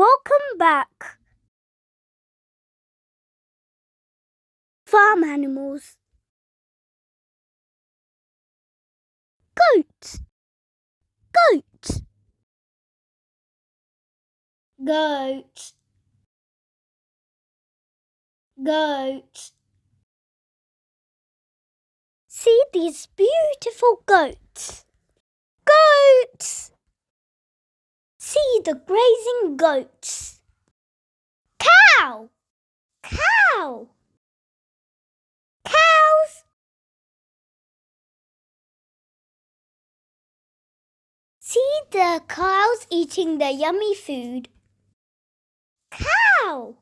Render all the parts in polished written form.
Welcome back. Farm animals. Goat, goat, goat, goat. See these beautiful goats. Goats! See the grazing goats. Cow! Cow! Cows! See the cows eating the yummy food. Cow!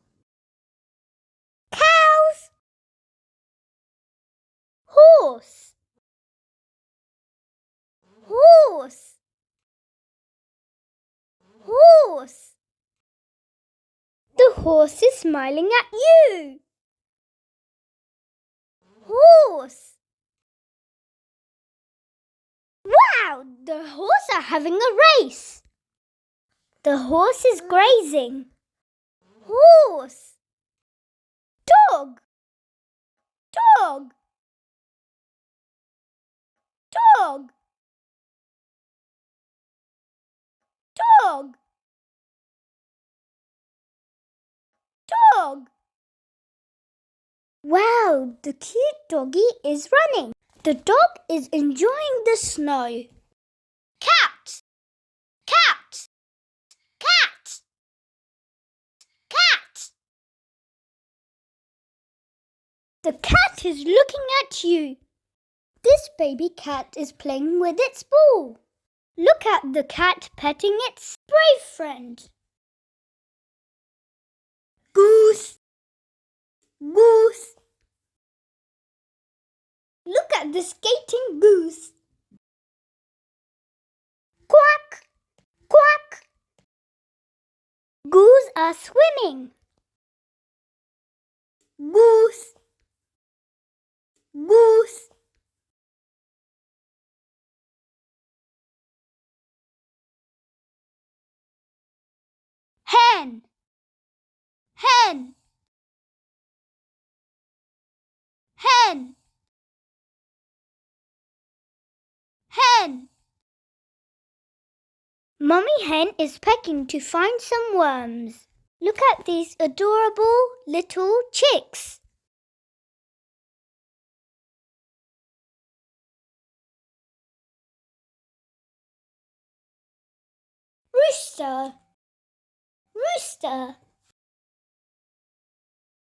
Cows! Horse! Horse! Horse! The horse is smiling at you. Horse! Wow! The horse are having a race. The horse is grazing. Horse! Dog! Dog! Dog! Dog! Dog! Wow, the cute doggy is running. The dog is enjoying the snow. Cat! Cat! Cat! Cat! The cat is looking at you. This baby cat is playing with its ball. Look at the cat petting its brave friend. Goose! Goose! Look at the skating goose. Quack! Quack! Goose are swimming. Goose! Goose! Hen! Hen! Hen! Hen! Mummy hen is pecking to find some worms. Look at these adorable little chicks. Rooster! Rooster!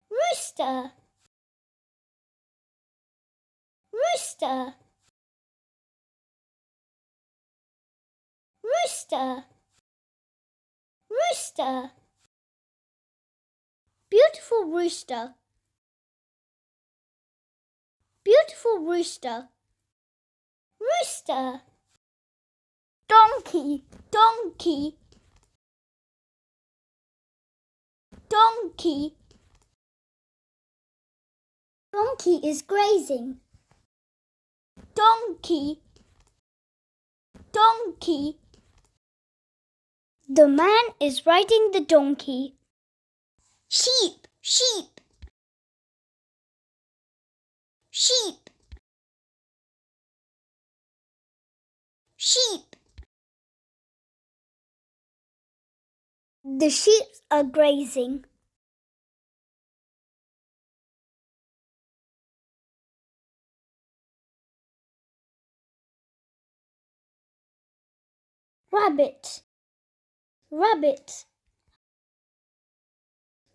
Rooster! Rooster! Rooster! Rooster! Beautiful rooster! Beautiful rooster! Rooster! Donkey! Donkey! Donkey! Donkey is grazing. Donkey! Donkey! The man is riding the donkey. Sheep! Sheep! Sheep! Sheep! The sheep are grazing. Rabbit! Rabbit!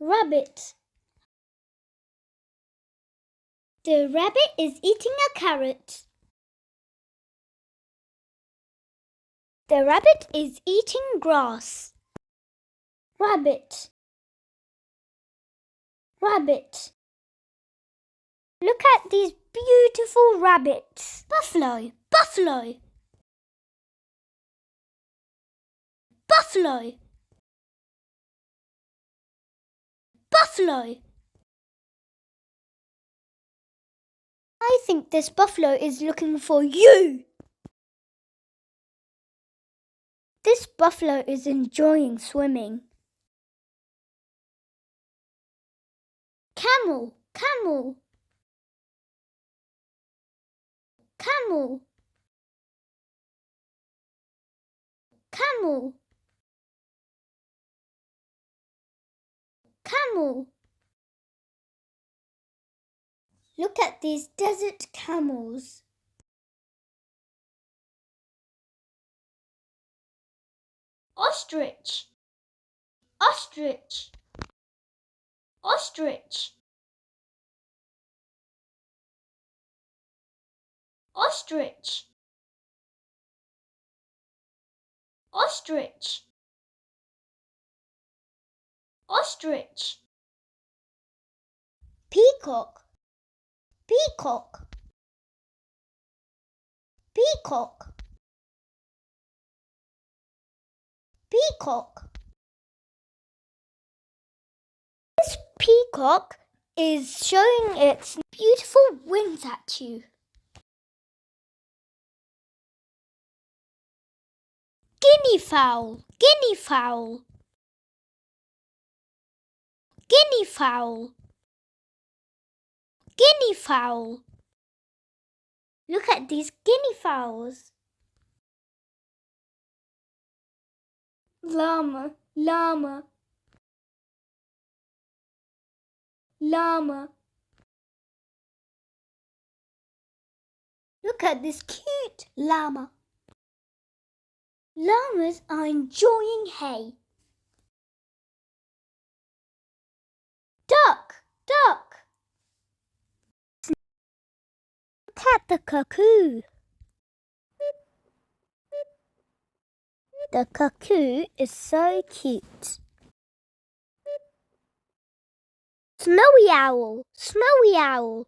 Rabbit! The rabbit is eating a carrot. The rabbit is eating grass. Rabbit! Rabbit! Look at these beautiful rabbits. Buffalo! Buffalo! Buffalo! Buffalo! I think this buffalo is looking for you. This buffalo is enjoying swimming. camel, camel, camel, camel, camel. Look at these desert camels. Ostrich, ostrich, ostrich, ostrich, ostrich, ostrich. Peacock, peacock, peacock, peacock. This peacock is showing its beautiful wings at you. Guinea fowl, guinea fowl, guinea fowl, guinea fowl. Look at these guinea fowls. Llama, llama, llama. Look at this cute llama. Llamas are enjoying hay. Duck, duck. Look at the cuckoo. The cuckoo is so cute. Snowy owl, snowy owl.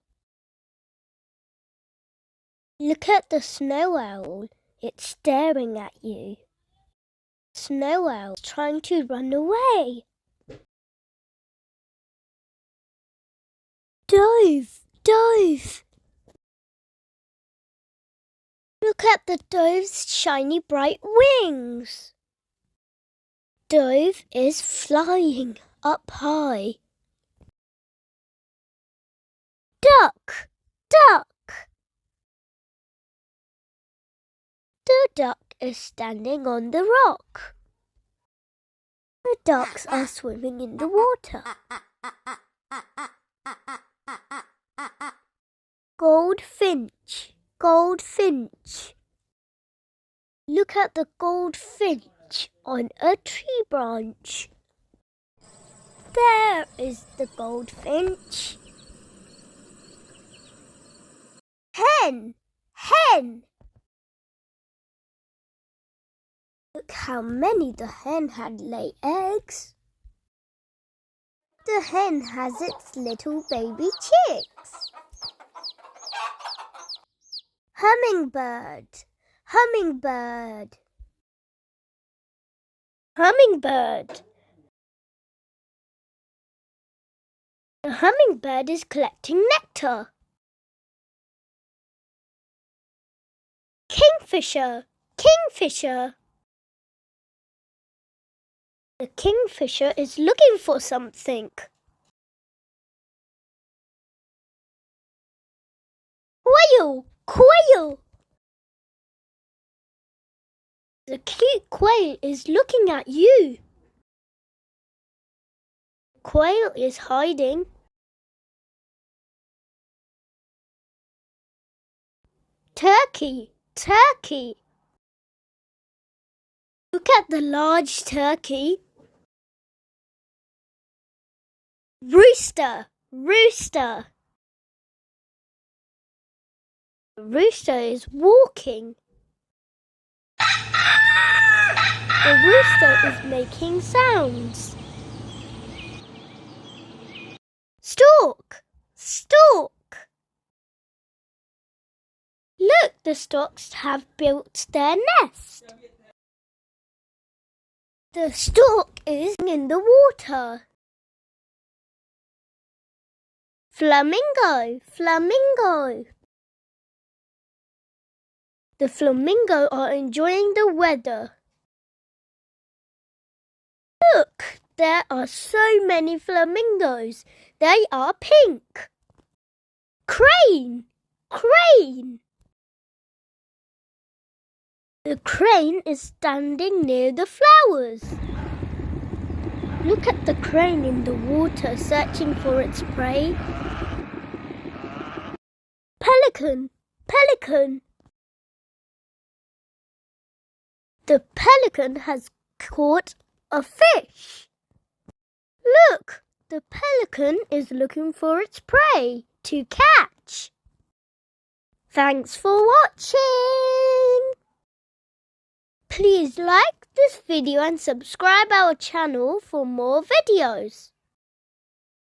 Look at the snow owl. It's staring at you. Snow owl is trying to run away. Dove, dove. Look at the dove's shiny bright wings. Dove is flying up high. Duck, duck. The duck is standing on the rock. The ducks are swimming in the water. Goldfinch, goldfinch. Look at the goldfinch on a tree branch. There is the goldfinch. Hen, hen. Look how many the hen had laid eggs. The hen has its little baby chicks. Hummingbird, hummingbird, hummingbird. The hummingbird is collecting nectar. Kingfisher, kingfisher. The kingfisher is looking for something. Quail, quail. The cute quail is looking at you. Quail is hiding. Turkey, turkey. Look at the large turkey. Rooster, rooster. The rooster is walking. The rooster is making sounds. Stork, stork. Look, the storks have built their nest. The stork is in the water. Flamingo, flamingo. The flamingo are enjoying the weather. Look, There are so many flamingos. They are pink. Crane! Crane! The crane is standing near the flowers. Look at the crane in the water searching for its prey. Pelican! Pelican! The pelican has caught a fish. Look! The pelican is looking for its prey to catch. Thanks for watching! Please like this video and subscribe our channel for more videos.